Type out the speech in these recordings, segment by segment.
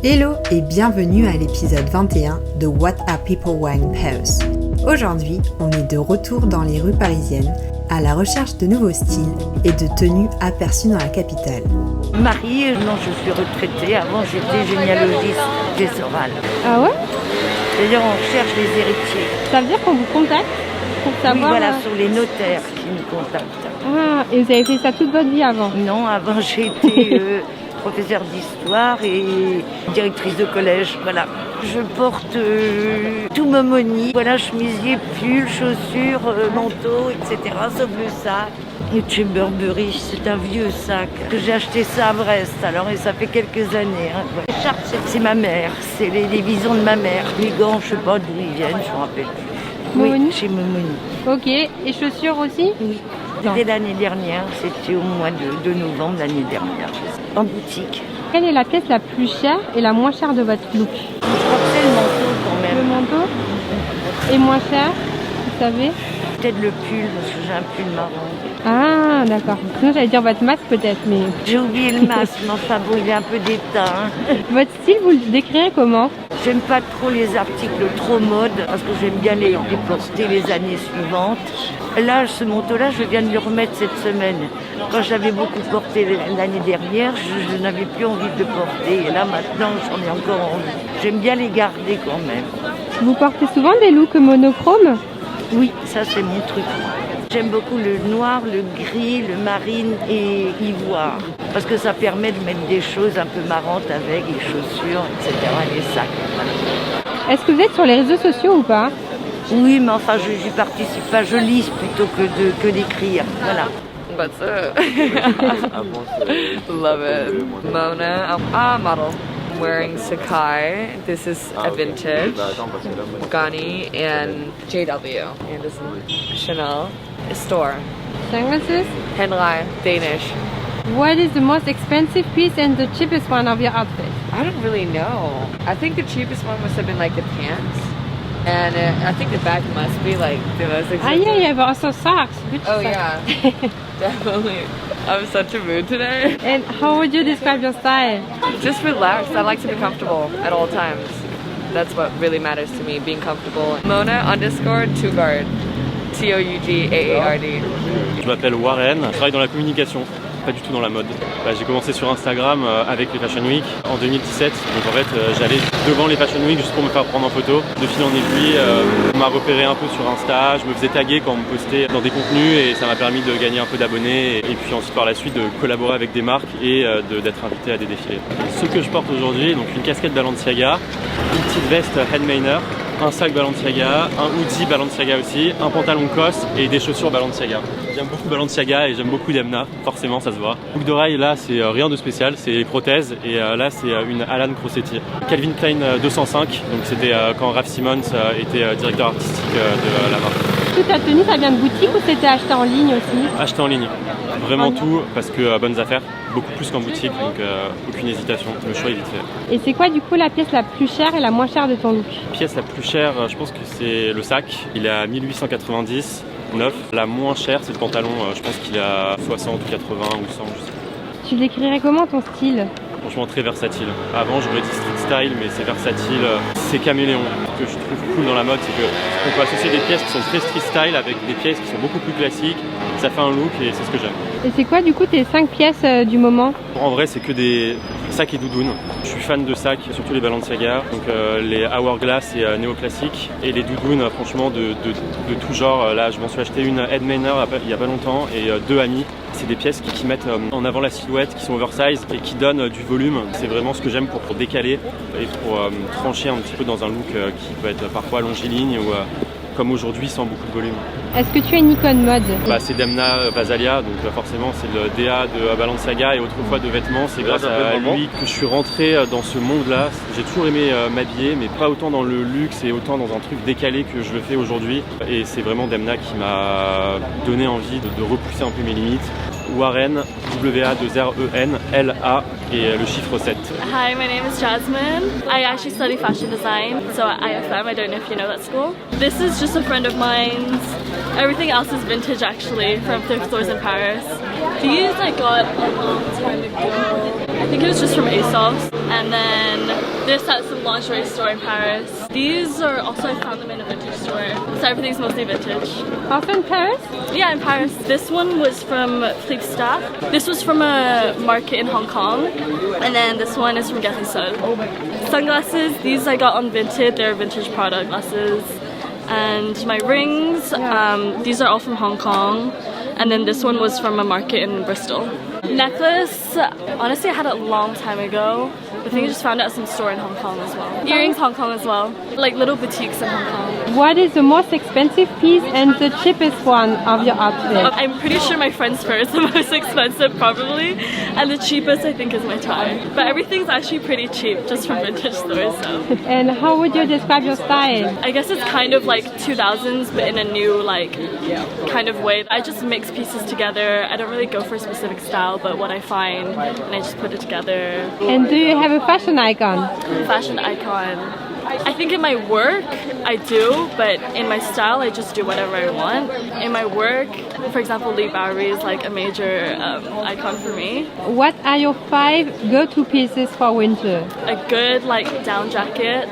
Hello et bienvenue à l'épisode 21 de What Are People Wearing Paris. Aujourd'hui, on est de retour dans les rues parisiennes à la recherche de nouveaux styles et de tenues aperçues dans la capitale. Marie, non, je suis retraitée. Avant, j'étais généalogiste gessorale. Ah ouais? C'est-à-dire, on cherche les héritiers. Ça veut dire qu'on vous contacte pour savoir... Oui, voilà, sur les notaires qui nous contactent. Ah, et vous avez fait ça toute votre vie avant? Non, avant, j'ai été professeure d'histoire et directrice de collège, voilà. Je porte tout mon moni, voilà, chemisier, pull, chaussures, manteau, etc., sauf le sac. Et chez Burberry, c'est un vieux sac. J'ai acheté ça à Brest, alors, et ça fait quelques années. Hein. Ouais. Les charpes, c'est ma mère, c'est les visons de ma mère. Les gants, je ne sais pas d'où ils viennent, je ne me rappelle plus. Momoni? Oui, chez Momoni. Ok, et chaussures aussi? Oui. C'était l'année dernière, c'était au mois de novembre l'année dernière, en boutique. Quelle est la pièce la plus chère et la moins chère de votre look? Je crois que c'est le manteau quand même. Le manteau? Et moins cher, vous savez? Peut-être le pull, parce que j'ai un pull marron. Ah, d'accord. Sinon, j'allais dire votre masque peut-être, mais... J'ai oublié le masque, mais enfin bon, il est un peu d'éteint. Votre style, vous le décrirez comment? J'aime pas trop les articles trop mode, parce que j'aime bien les porter les années suivantes. Là, ce manteau-là, je viens de le remettre cette semaine. Quand j'avais beaucoup porté l'année dernière, je n'avais plus envie de le porter. Et là, maintenant, j'en ai encore envie. J'aime bien les garder quand même. Vous portez souvent des looks monochromes? Oui, ça c'est mon truc. J'aime beaucoup le noir, le gris, le marine et ivoire. Parce que ça permet de mettre des choses un peu marrantes avec, les chaussures, etc., les sacs. Voilà. Est-ce que vous êtes sur les réseaux sociaux ou pas? Oui, mais enfin, je n'y participe pas. Je lis plutôt que d'écrire. Voilà. What's up? Love it. Mona, I'm a model. I'm wearing Sakai. This is a vintage. Gani and JW. And this is Chanel. Store. Sunglasses? Henlai, Danish. What is the most expensive piece and the cheapest one of your outfit? I don't really know. I think the cheapest one must have been like the pants. And I think the bag must be like the most expensive. Ah yeah, yeah, but also socks. Which Oh socks? yeah, definitely. I'm such a mood today. And how would you describe your style? Just relaxed. I like to be comfortable at all times. That's what really matters to me, being comfortable. Mona_Tugard. Tougaard. Je m'appelle Warren, je travaille dans la communication, pas du tout dans la mode. J'ai commencé sur Instagram avec les Fashion Week en 2017. Donc en fait j'allais devant les Fashion Week juste pour me faire prendre en photo. De fil en aiguille, on m'a repéré un peu sur Insta, je me faisais taguer quand on me postait dans des contenus et ça m'a permis de gagner un peu d'abonnés et puis ensuite par la suite de collaborer avec des marques et d'être invité à des défilés. Ce que je porte aujourd'hui, donc une casquette Balenciaga, une petite veste Handmade, un sac Balenciaga, un hoodie Balenciaga aussi, un pantalon COS et des chaussures Balenciaga. J'aime beaucoup Balenciaga et j'aime beaucoup Demna, forcément ça se voit. Boucle d'oreille là c'est rien de spécial, c'est les prothèses et là c'est une Alan Crossetti. Calvin Klein 205, donc c'était quand Raf Simons était directeur artistique de la marque. Toute ta tenue, ça vient de boutique ou c'était acheté en ligne aussi? Acheté en ligne, vraiment tout parce que bonnes affaires, beaucoup plus qu'en boutique donc aucune hésitation, le choix est vite fait. Et c'est quoi du coup la pièce la plus chère et la moins chère de ton look? Pièce la plus chère, je pense que c'est le sac, il est à 1890. 9. La moins chère, c'est le pantalon, je pense qu'il est à 60 ou 80 ou 100, je sais pas. Tu décrirais comment ton style? Franchement très versatile. Avant j'aurais dit street style, mais c'est versatile, c'est caméléon. Ce que je trouve cool dans la mode, c'est qu'on peut associer des pièces qui sont très street style avec des pièces qui sont beaucoup plus classiques. Ça fait un look et c'est ce que j'aime. Et c'est quoi du coup tes 5 pièces du moment? En vrai c'est que des sacs et doudounes. Je suis fan de sacs, surtout les Balenciaga, donc les Hourglass et néoclassiques. Et les doudounes franchement de tout genre. Là je m'en suis acheté une Ed Maynard il y a pas longtemps et deux amis. C'est des pièces qui mettent en avant la silhouette, qui sont oversize et qui donnent du volume. C'est vraiment ce que j'aime pour décaler et pour trancher un petit peu dans un look qui peut être parfois longiligne ou comme aujourd'hui sans beaucoup de volume. Est-ce que tu es une icône mode? C'est Demna Gvasalia, donc forcément c'est le DA de Balenciaga et autrefois de vêtements. C'est grâce à lui que je suis rentré dans ce monde-là. J'ai toujours aimé m'habiller, mais pas autant dans le luxe et autant dans un truc décalé que je le fais aujourd'hui. Et c'est vraiment Demna qui m'a donné envie de repousser un peu mes limites. Warren, W-A-2-R-E-N, L-A et le chiffre 7. Hi, my name is Jasmine. I actually study fashion design, so at IFM, I don't know if you know that school. This is just a friend of mine's. Everything else is vintage actually, from thrift stores in Paris. These I got a long time ago. I think it was just from ASOS. And then this at some lingerie store in Paris. These are also, I found them in a vintage store. So everything's mostly vintage. Also in Paris? Yeah, in Paris. This one was from Flipstar. This was from a market in Hong Kong. And then this one is from Guernsey. Sunglasses, these I got on Vinted. They're vintage Prada glasses. And my rings, these are all from Hong Kong. And then this one was from a market in Bristol. Necklace, honestly I had it a long time ago. I think I just found it at some store in Hong Kong as well. Earrings, Hong Kong as well. Like little boutiques in Hong Kong. What is the most expensive piece and the cheapest one of your outfit? I'm pretty sure my friend's fur is the most expensive probably. And the cheapest I think is my tie. But everything's actually pretty cheap just from vintage stores. So. And how would you describe your style? I guess it's kind of like 2000s but in a new like kind of way. I just mix pieces together. I don't really go for a specific style but what I find and I just put it together. And do you have a fashion icon? Fashion icon. I think in my work I do, but in my style I just do whatever I want. In my work, for example, Lee Bowery is like a major icon for me. What are your 5 go-to pieces for winter? A good like down jacket.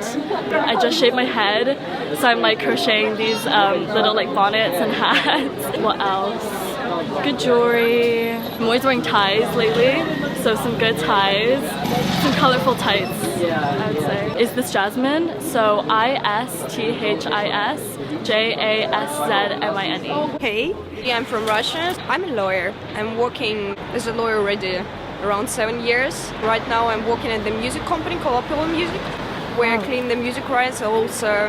I just shaved my head, so I'm like crocheting these little like bonnets and hats. What else? Good jewelry. I'm always wearing ties lately, so some good ties. Some colorful tights, I would say. Is this Jasmine? So ISTHISJASZMINE. Hey, I'm from Russia. I'm a lawyer. I'm working as a lawyer already around 7 years. Right now I'm working at the music company called Apollo Music, where I clean the music rights. I also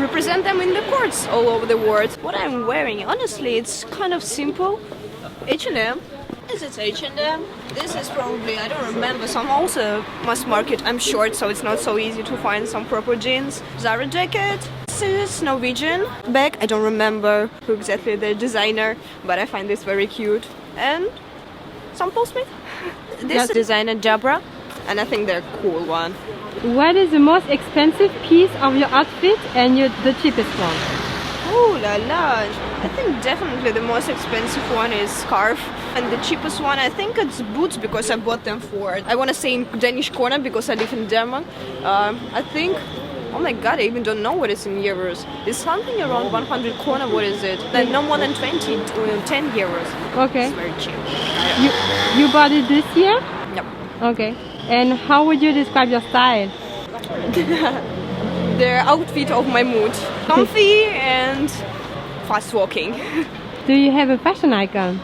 represent them in the courts all over the world. What I'm wearing, honestly, it's kind of simple. H&M. This is H&M. This is probably, I don't remember, some also mass market. I'm short, so it's not so easy to find some proper jeans. Zara jacket. This is Norwegian bag. I don't remember who exactly the designer, but I find this very cute. And some Paul Smith. This designer Jabra, and I think they're a cool one. What is the most expensive piece of your outfit and the cheapest one? Oh la la! I think definitely the most expensive one is scarf, and the cheapest one I think it's boots because I bought them for, I want to say in Danish krona because I live in Denmark. I think, oh my god, I even don't know what it's in euros. It's something around 100 krona. What is it? Then no more than 10 euros. Okay. It's very cheap. You bought it this year? Yep. Okay. And how would you describe your style? The outfit of my mood. Comfy and fast walking. Do you have a fashion icon?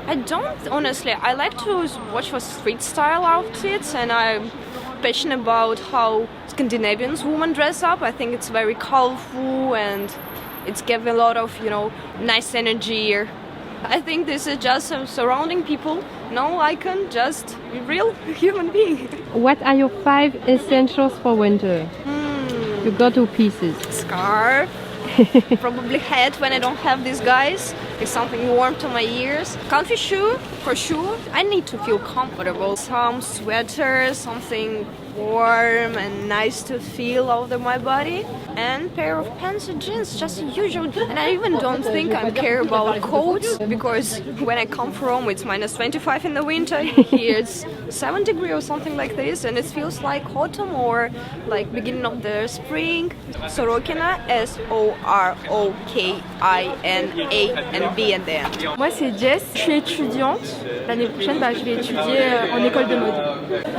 I don't, honestly. I like to watch for street style outfits, and I'm passionate about how Scandinavian women dress up. I think it's very colorful and it's giving a lot of, nice energy. I think this is just some surrounding people, no icon, just a real human being. What are your 5 essentials for winter? Your go-to pieces. Scarf, probably hat when I don't have these guys. It's something warm to my ears. Comfy shoe, for sure. I need to feel comfortable. Some sweater, something warm and nice to feel over my body. And pair of pants and jeans, just usual. And I even don't think I care about coats, because when I come from, it's minus 25 in the winter. Here it's 7 degrees or something like this, and it feels like autumn or like beginning of the spring. Sorokina, S-O-R-O-K-I-N-A, and B and N. Moi c'est Jess, je suis étudiante. L'année prochaine je vais étudier en école de mode.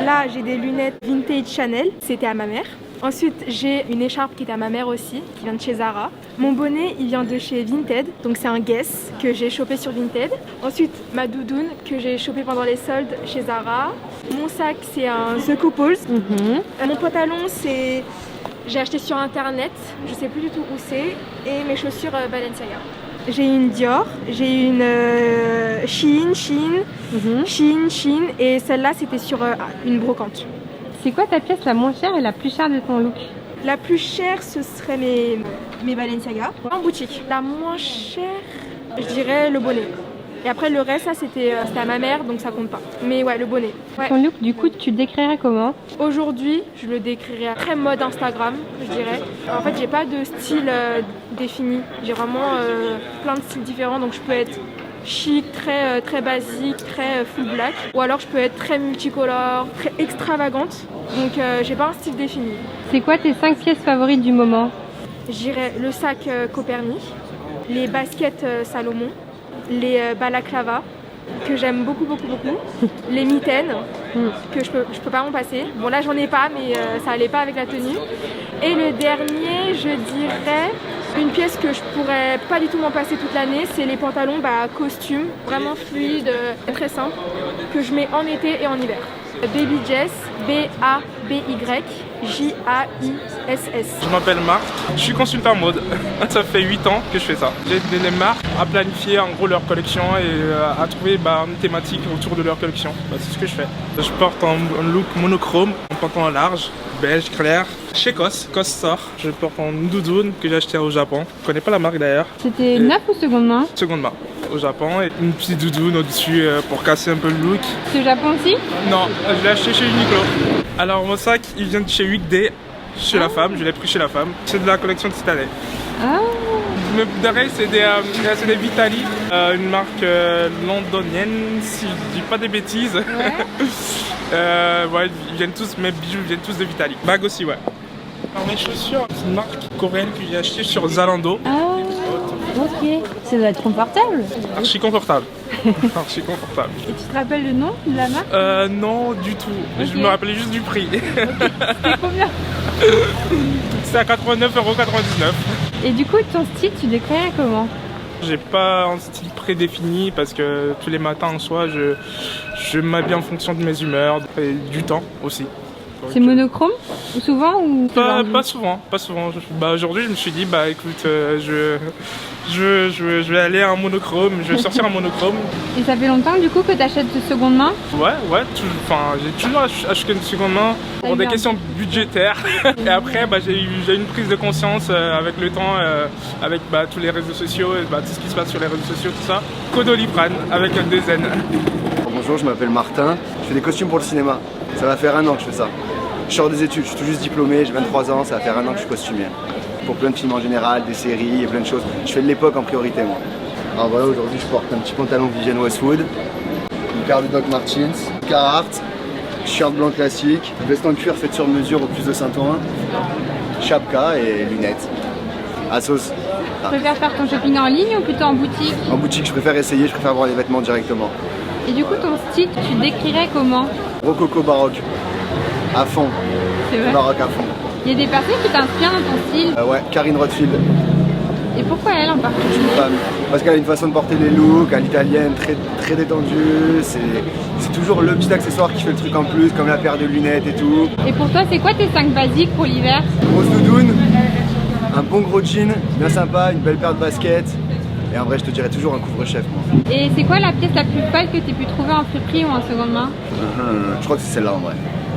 Là j'ai des lunettes vintage Chanel, c'était à ma mère. Ensuite j'ai une écharpe qui est à ma mère aussi, qui vient de chez Zara. Mon bonnet il vient de chez Vinted, donc c'est un Guess que j'ai chopé sur Vinted. Ensuite ma doudoune que j'ai chopé pendant les soldes chez Zara. Mon sac c'est un The Couples. Mon pantalon c'est... J'ai acheté sur internet, je sais plus du tout où c'est. Et mes chaussures Balenciaga. J'ai une Dior, j'ai une Shein, et celle-là c'était sur une brocante. C'est quoi ta pièce la moins chère et la plus chère de ton look? La plus chère ce serait mes Balenciaga en boutique. La moins chère, je dirais le bonnet. Et après le reste, ça c'était à ma mère, donc ça compte pas. Mais ouais, le bonnet. Ouais. Ton look, du coup, tu le décrirais comment? Aujourd'hui, je le décrirais très mode Instagram, je dirais. En fait, j'ai pas de style défini. J'ai vraiment plein de styles différents, donc je peux être chic, très basique, très full black. Ou alors je peux être très multicolore, très extravagante. Donc j'ai pas un style défini. C'est quoi tes 5 pièces favorites du moment? J'irais le sac Copernic, les baskets Salomon, les balaclavas que j'aime beaucoup, les mitaines que je peux pas m'en passer. Bon là j'en ai pas mais ça allait pas avec la tenue. Et le dernier, je dirais une pièce que je pourrais pas du tout m'en passer toute l'année, c'est les pantalons costume, vraiment fluides, très simples, que je mets en été et en hiver. Baby Jess, B-A-B-Y-J-A-I-S-S. Je m'appelle Marc, je suis consultant mode. Ça fait 8 ans que je fais ça. J'aide les marques à planifier en gros leur collection et à trouver une thématique autour de leur collection. C'est ce que je fais. Je porte un look monochrome, un pantalon large, beige clair. Chez COS Store, je porte un doudoune que j'ai acheté au Japon. Je connais pas la marque d'ailleurs. C'était neuf ou seconde main? Seconde main au Japon et une petite doudoune au-dessus pour casser un peu le look. C'est au Japon aussi? Non, je l'ai acheté chez Uniqlo. Alors mon sac, il vient de chez Weekday, chez la femme, je l'ai pris chez la femme. C'est de la collection de cette année. Ah. Mes d'oreilles, c'est des Vitali, une marque londonienne, si je dis pas des bêtises. Ouais. Mes bijoux viennent tous de Vitali. Bague aussi, ouais. Alors mes chaussures, c'est une marque coréenne que j'ai achetée sur Zalando. Ah, ok. Ça doit être confortable. Archi confortable. Archi confortable. Et tu te rappelles le nom de la marque? Non, du tout. Okay. Je me rappelais juste du prix. Okay. C'était combien? C'est à 89,99 €. Et du coup, ton style, tu décrirais comment? J'ai pas un style prédéfini parce que tous les matins en soi, je m'habille en fonction de mes humeurs et du temps aussi. C'est monochrome ou souvent ou pas souvent. Aujourd'hui, je me suis dit écoute, je vais aller en monochrome, je vais sortir en monochrome. Et ça fait longtemps du coup que tu achètes de seconde main? Ouais, j'ai toujours acheté une seconde main pour des questions budgétaires. Et après, j'ai eu une prise de conscience avec le temps, avec tous les réseaux sociaux, et, tout ce qui se passe sur les réseaux sociaux, tout ça. Codoliprane avec un DZN. Bonjour, je m'appelle Martin, je fais des costumes pour le cinéma. Ça va faire 1 an que je fais ça. Je sors des études, je suis tout juste diplômé, j'ai 23 ans, ça va faire 1 an que je suis costumier. Pour plein de films en général, des séries et plein de choses. Je fais de l'époque en priorité moi. Alors voilà, aujourd'hui je porte un petit pantalon Vivienne Westwood, une paire de Doc Martens, Carhartt, shirt blanc classique, veste en cuir faite sur mesure au plus de Saint-Ouen, chapka et lunettes. Asos. Tu préfères faire ton shopping en ligne ou plutôt en boutique? En boutique, je préfère essayer, je préfère voir les vêtements directement. Et du coup, ton style, tu décrirais comment? Rococo baroque, à fond. C'est vrai? Baroque à fond. Il y a des personnes qui t'inspirent dans ton style? Ouais, Karine Rothfield. Et pourquoi elle en particulier? Une femme. Parce qu'elle a une façon de porter les looks à l'italienne, très détendue. C'est toujours le petit accessoire qui fait le truc en plus, comme la paire de lunettes et tout. Et pour toi, c'est quoi tes 5 basiques pour l'hiver? Grosse doudoune, un bon gros jean, bien sympa, une belle paire de baskets. Et en vrai, je te dirais toujours un couvre-chef, moi. Et c'est quoi la pièce la plus folle que tu aies pu trouver en friperie ou en seconde main? Je crois que c'est celle-là en vrai.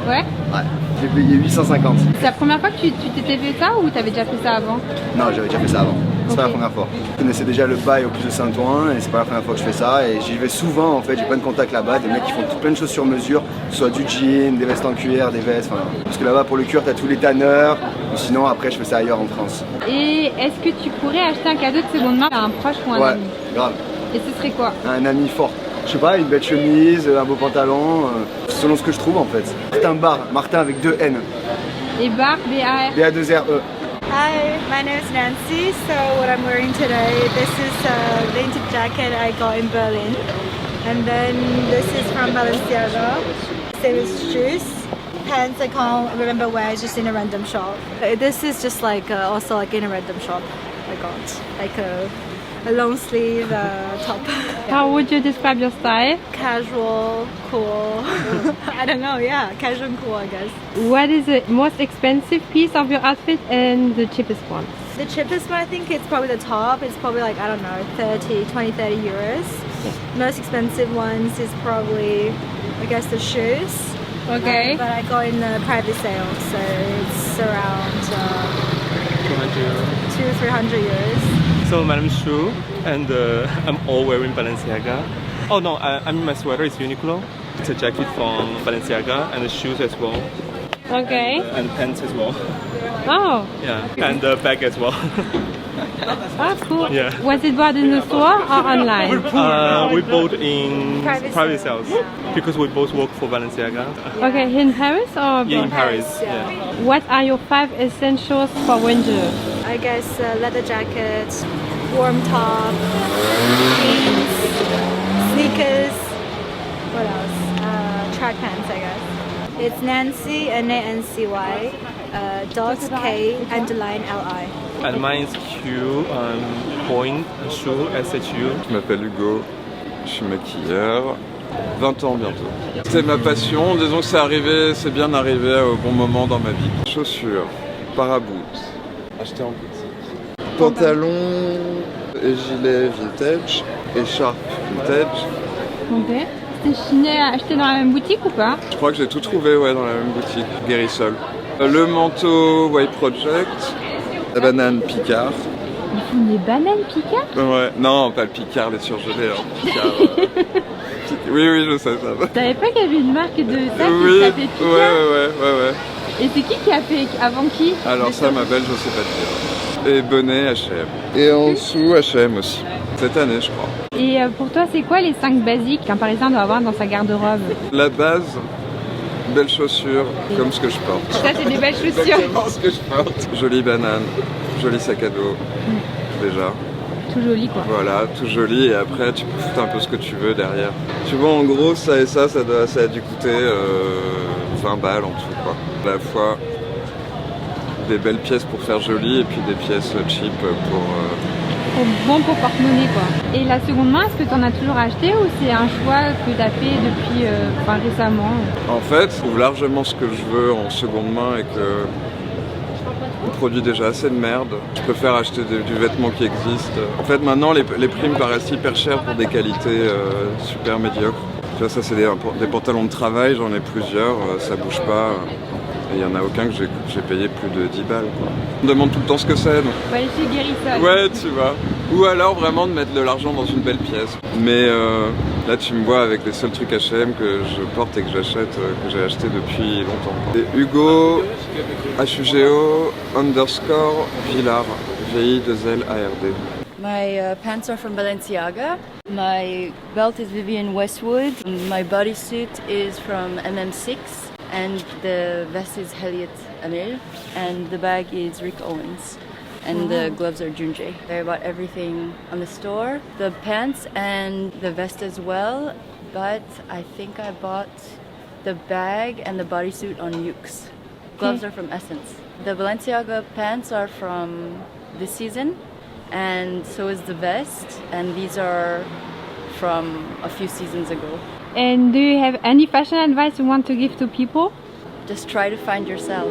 Ouais? Ouais. J'ai payé 850. C'est la première fois que tu t'étais fait ça ou t'avais déjà fait ça avant? Non, j'avais déjà fait ça avant. C'est pas la première fois. Je connaissais déjà le bail au plus de Saint-Ouen et c'est pas la première fois que je fais ça. Et j'y vais souvent en fait, j'ai plein de contacts là-bas, des mecs qui font plein de choses sur mesure, que ce soit du jean, des vestes en cuir, des vestes, enfin. Parce que là-bas pour le cuir, t'as tous les tanneurs. Ou sinon après, je fais ça ailleurs en France. Et est-ce que tu pourrais acheter un cadeau de seconde main à un proche ou un ami? Grave. Et ce serait quoi? Un ami fort. Je sais pas, une belle chemise, un beau pantalon, selon ce que je trouve en fait. Martin Bar, Martin avec 2 N. Et bar, B-A-R? B-A-2-R-E. Hi, my name is Nancy. So what I'm wearing today, this is a vintage jacket I got in Berlin. And then this is from Balenciaga. Same as shoes. Pants I can't remember where, it's just in a random shop. This is just like also like in a random shop I got. Like a long sleeve top. How would you describe your style? Casual, cool. I don't know, yeah, casual and cool I guess. What is the most expensive piece of your outfit and the cheapest one? The cheapest one I think it's probably the top. It's probably like, I don't know, 20, 30 euros. Most expensive ones is probably, I guess, the shoes. Okay. But I got in a private sale, so it's around 200-300 euros. So my name is Shu, and I'm all wearing Balenciaga. Oh no, I mean my sweater is Uniqlo. It's a jacket from Balenciaga and the shoes as well. Okay. And pants as well. Oh. Yeah, and the bag as well. Oh, cool. Yeah. Was it bought in the store or online? We bought in private sales because we both work for Balenciaga. Okay, in Paris or Yeah, in abroad? Paris. Yeah. What are your 5 essentials for winter? I guess leather jacket, warm top, jeans, sneakers. What else? Track pants, I guess. It's Nancy, N-A-N-C-Y, dot K, underline L-I. And mine is Q, point, shoe, S-H-U. Je m'appelle Hugo, je suis maquilleur, 20 ans bientôt. C'est ma passion, disons que c'est bien arrivé au bon moment dans ma vie. Chaussures, paraboots, acheté en boutique. Pantalon et gilet vintage, écharpe vintage. Ok. C'était acheté dans la même boutique ou pas? Je crois que j'ai tout trouvé dans la même boutique, Guérissol. Le manteau White Project, la banane Picard. Ils font des bananes Picard? Ouais, non, pas le Picard, les surgelés, hein. Picard. Oui, je sais ça. Tu savais pas qu'il y avait une marque de ça Oui, qui s'appelait Picard? Ouais. Et c'est qui a fait avant qui? Alors ça, ma belle, je sais pas te dire. Et bonnet H&M. Et en dessous, H&M aussi. Cette année, je crois. Et pour toi, c'est quoi les 5 basiques qu'un Parisien doit avoir dans sa garde-robe? La base, belles chaussures, comme ce que je porte. Ça, c'est des belles chaussures. Exactement ce que je porte. Jolie banane, joli sac à dos, déjà. Tout joli, quoi. Voilà, tout joli, et après, tu peux foutre un peu ce que tu veux derrière. Tu vois, en gros, ça et ça a dû coûter 20 balles en tout, quoi. À la fois des belles pièces pour faire joli, et puis des pièces cheap pour... Bon pour porte-monnaie, quoi. Et la seconde main, est-ce que tu en as toujours acheté ou c'est un choix que tu as fait depuis récemment? En fait, je trouve largement ce que je veux en seconde main et que on produit déjà assez de merde. Je préfère acheter du vêtement qui existe. En fait, maintenant, les prix me paraissent hyper chers pour des qualités super médiocres. Tu vois, ça, c'est des pantalons de travail, j'en ai plusieurs, ça bouge pas. Et il n'y en a aucun que j'ai payé plus de 10 balles, quoi. On me demande tout le temps ce que c'est, donc... On va aller chez Guérissol. Ouais, tu vois. Ou alors vraiment de mettre de l'argent dans une belle pièce. Mais là, tu me vois avec les seuls trucs H&M que je porte et que j'achète, que j'ai acheté depuis longtemps. Et Hugo, HUGO, underscore, Villar, VI2LARD. My pants are from Balenciaga. My belt is Vivienne Westwood. My bodysuit is from MM6. And the vest is Elliot Amel, and the bag is Rick Owens, and the gloves are Junjay. I bought everything on the store, the pants and the vest as well, but I think I bought the bag and the bodysuit on Yoox. Gloves are from Essence. The Balenciaga pants are from this season, and so is the vest, and these are from a few seasons ago. And do you have any fashion advice you want to give to people? Just try to find yourself.